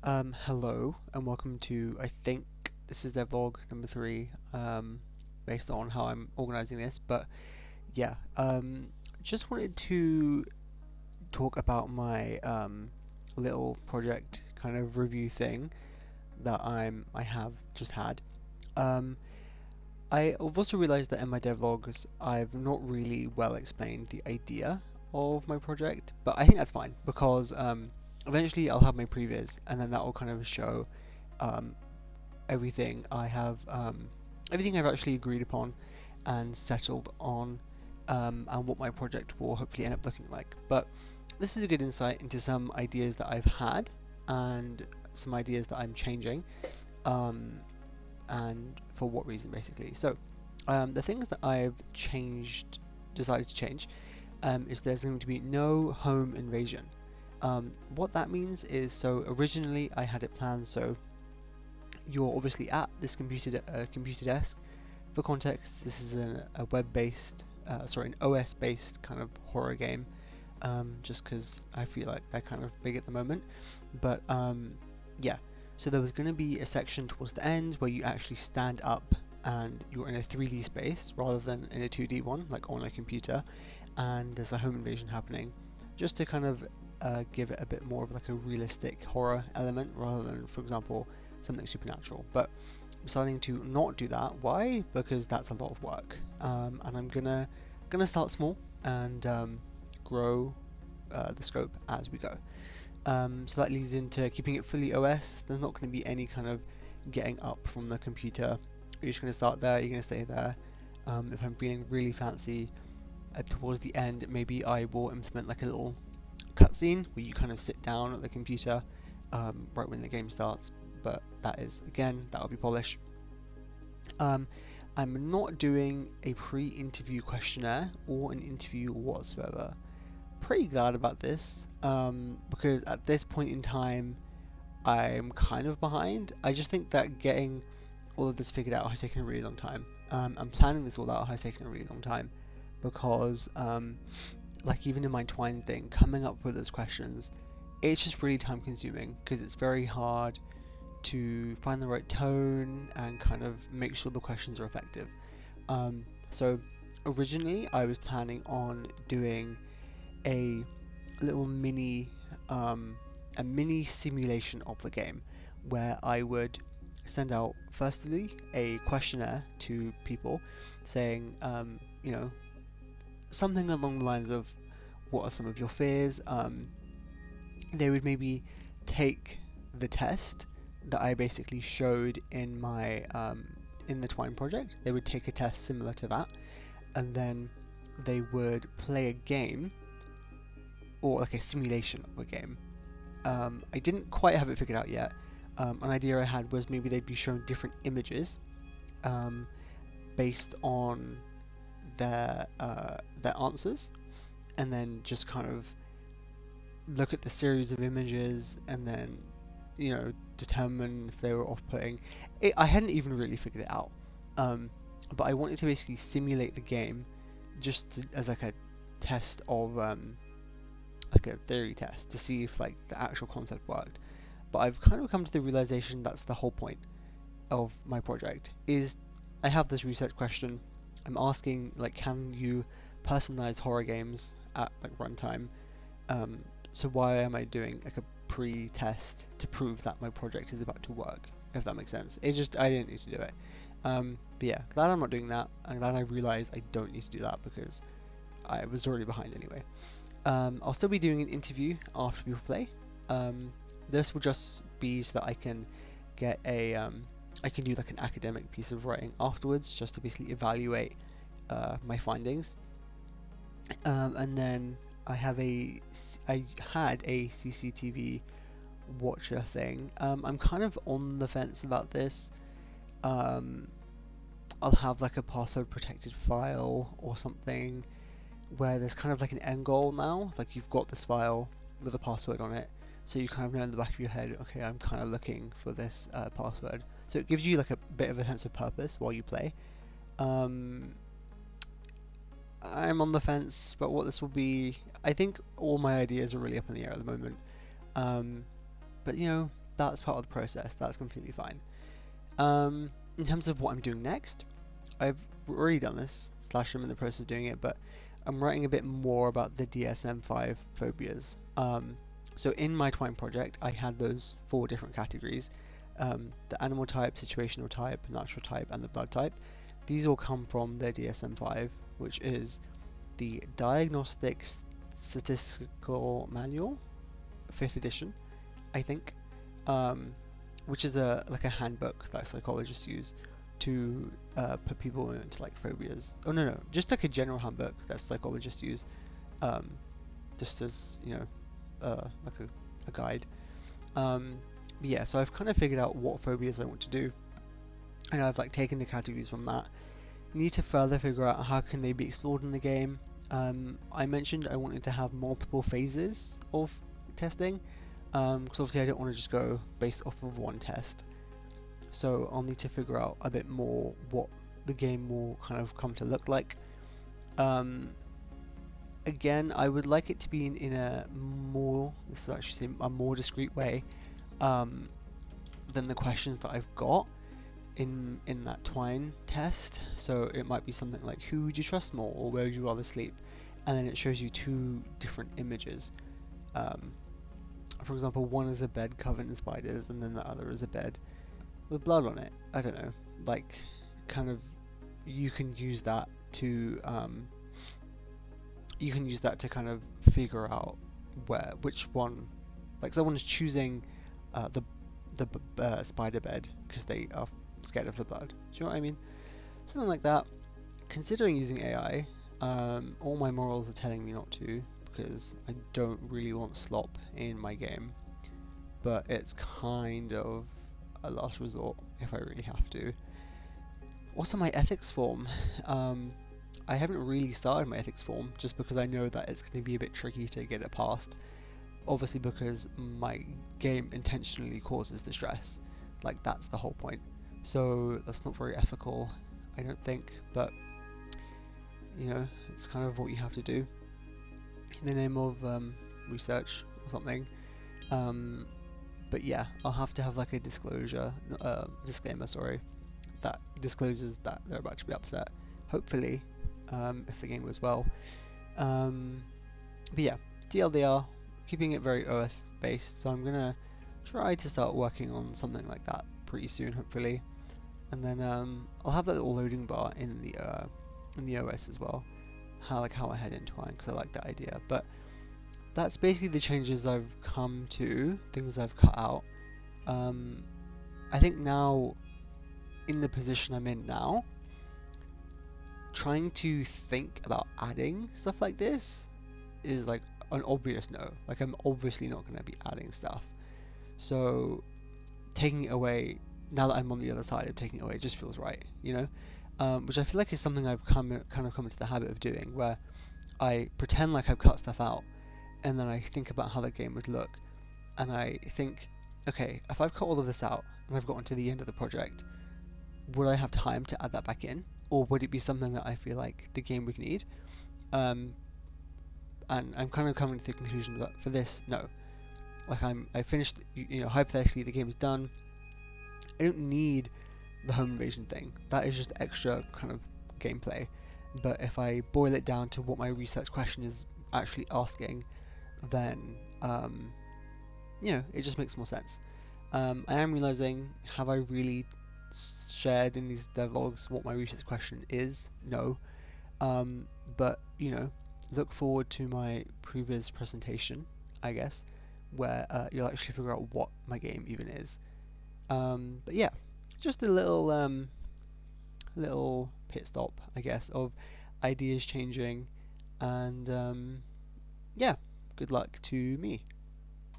Hello and welcome to, I think this is Devlog number 3, based on how I'm organizing this, but yeah, just wanted to talk about my little project kind of review thing that I have just had. Um, I've also realized that in my devlogs I've not really well explained the idea of my project, but I think that's fine because eventually I'll have my previs and then that will kind of show um, everything everything I've actually agreed upon and settled on, and what my project will hopefully end up looking like. But this is a good insight into some ideas that I've had and some ideas that I'm changing, um, and for what reason basically. So the things that I've decided to change, is there's going to be no home invasion. What that means is, so originally I had it planned so you're obviously at this computer desk. For context, this is a web-based, an OS-based kind of horror game. Just because I feel like they're kind of big at the moment. But yeah, so there was going to be a section towards the end where you actually stand up and you're in a 3D space rather than in a 2D one, like on a computer, and there's a home invasion happening, just to kind of give it a bit more of like a realistic horror element rather than, for example, something supernatural. But I'm deciding to not do that. Why? Because that's a lot of work, and I'm gonna start small and grow the scope as we go. So that leads into keeping it fully OS. There's not going to be any kind of getting up from the computer. You're just going to start there. You're going to stay there. If I'm feeling really fancy, towards the end, maybe I will implement like a little cutscene where you kind of sit down at the computer right when the game starts. But that is, again, that will be polished. Um, I'm not doing a pre-interview questionnaire or an interview whatsoever. Pretty glad about this, because at this point in time I'm kind of behind. I just think that getting all of this figured out has taken a really long time. And planning this all out has taken a really long time because, like even in my Twine thing, coming up with those questions, it's just really time consuming because it's very hard to find the right tone and kind of make sure the questions are effective. So originally I was planning on doing a little a mini simulation of the game where I would send out firstly a questionnaire to people saying, something along the lines of what are some of your fears. They would maybe take the test that I basically showed in my in the Twine project. They would take a test similar to that, and then they would play a game or like a simulation of a game. I didn't quite have it figured out yet. An idea I had was maybe they'd be shown different images based on their answers, and then just kind of look at the series of images and then determine if they were off-putting. I hadn't even really figured it out, but I wanted to basically simulate the game as like a test of like a theory test to see if like the actual concept worked. But I've kind of come to the realization that's the whole point of my project. Is I have this research question. I'm asking like, can you personalize horror games at like runtime? So why am I doing like a pre-test to prove that my project is about to work? If that makes sense. It's just I didn't need to do it. But yeah, glad I'm not doing that. I'm glad I realized I don't need to do that because I was already behind anyway. I'll still be doing an interview after people play. This will just be so that I can get I can do like an academic piece of writing afterwards, just to basically evaluate my findings. And then I had a CCTV watcher thing. I'm kind of on the fence about this. I'll have like a password protected file or something where there's kind of like an end goal now. Like you've got this file with a password on it, so you kind of know in the back of your head, okay, I'm kind of looking for this password. So it gives you like a bit of a sense of purpose while you play. I'm on the fence about what this will be. I think all my ideas are really up in the air at the moment. But that's part of the process. That's completely fine. In terms of what I'm doing next, I've already done this, slash I'm in the process of doing it, but I'm writing a bit more about the DSM-5 phobias. So in my Twine project, I had those 4 different categories: the animal type, situational type, natural type, and the blood type. These all come from the DSM-5, which is the Diagnostic Statistical Manual, 5th edition, I think, which is a handbook that psychologists use to put people into like phobias. Oh no, just like a general handbook that psychologists use, just as like a guide. Yeah, so I've kind of figured out what phobias I want to do, and I've like taken the categories from that. Need to further figure out how can they be explored in the game. I mentioned I wanted to have multiple phases of testing, because obviously I don't want to just go based off of one test. So I'll need to figure out a bit more what the game will kind of come to look like. Again, I would like it to be in a more, this is actually a more discreet way, than the questions that I've got in that Twine test. So it might be something like, who would you trust more, or where would you rather sleep? And then it shows you 2 different images. For example, one is a bed covered in spiders, and then the other is a bed with blood on it. I don't know, like, kind of, you can use that to kind of figure out which one, like someone's choosing the spider bed because they are scared of the blood. Do you know what I mean? Something like that. Considering using AI, all my morals are telling me not to, because I don't really want slop in my game, but it's kind of a last resort if I really have to. Also, my ethics form. I haven't really started my ethics form just because I know that it's going to be a bit tricky to get it passed. Obviously, because my game intentionally causes the stress. Like, that's the whole point. So that's not very ethical, I don't think, but it's kind of what you have to do in the name of research or something. But yeah, I'll have to have like a disclaimer, that discloses that they're about to be upset. Hopefully, if the game goes well. But yeah, TLDR, keeping it very OS based. So I'm gonna try to start working on something like that pretty soon, hopefully. And then I'll have that little loading bar in the OS as well. How I head into Twine, because I like that idea. But that's basically the changes I've come to, things I've cut out. I think now, in the position I'm in now, trying to think about adding stuff like this is like an obvious no. Like, I'm obviously not going to be adding stuff. So taking it away, now that I'm on the other side of taking it away, it just feels right, which I feel like is something I've kind of come into the habit of doing, where I pretend like I've cut stuff out, and then I think about how the game would look, and I think, okay, if I've cut all of this out and I've gotten to the end of the project, would I have time to add that back in, or would it be something that I feel like the game would need? And I'm kind of coming to the conclusion that for this, no. Like, I finished, hypothetically the game is done. I don't need the home invasion thing. That is just extra kind of gameplay. But if I boil it down to what my research question is actually asking, then it just makes more sense. I am realizing, have I really shared in these devlogs what my research question is? No. But look forward to my previous presentation, I guess, where you'll actually figure out what my game even is. But yeah, just a little pit stop, I guess, of ideas changing, and yeah, good luck to me.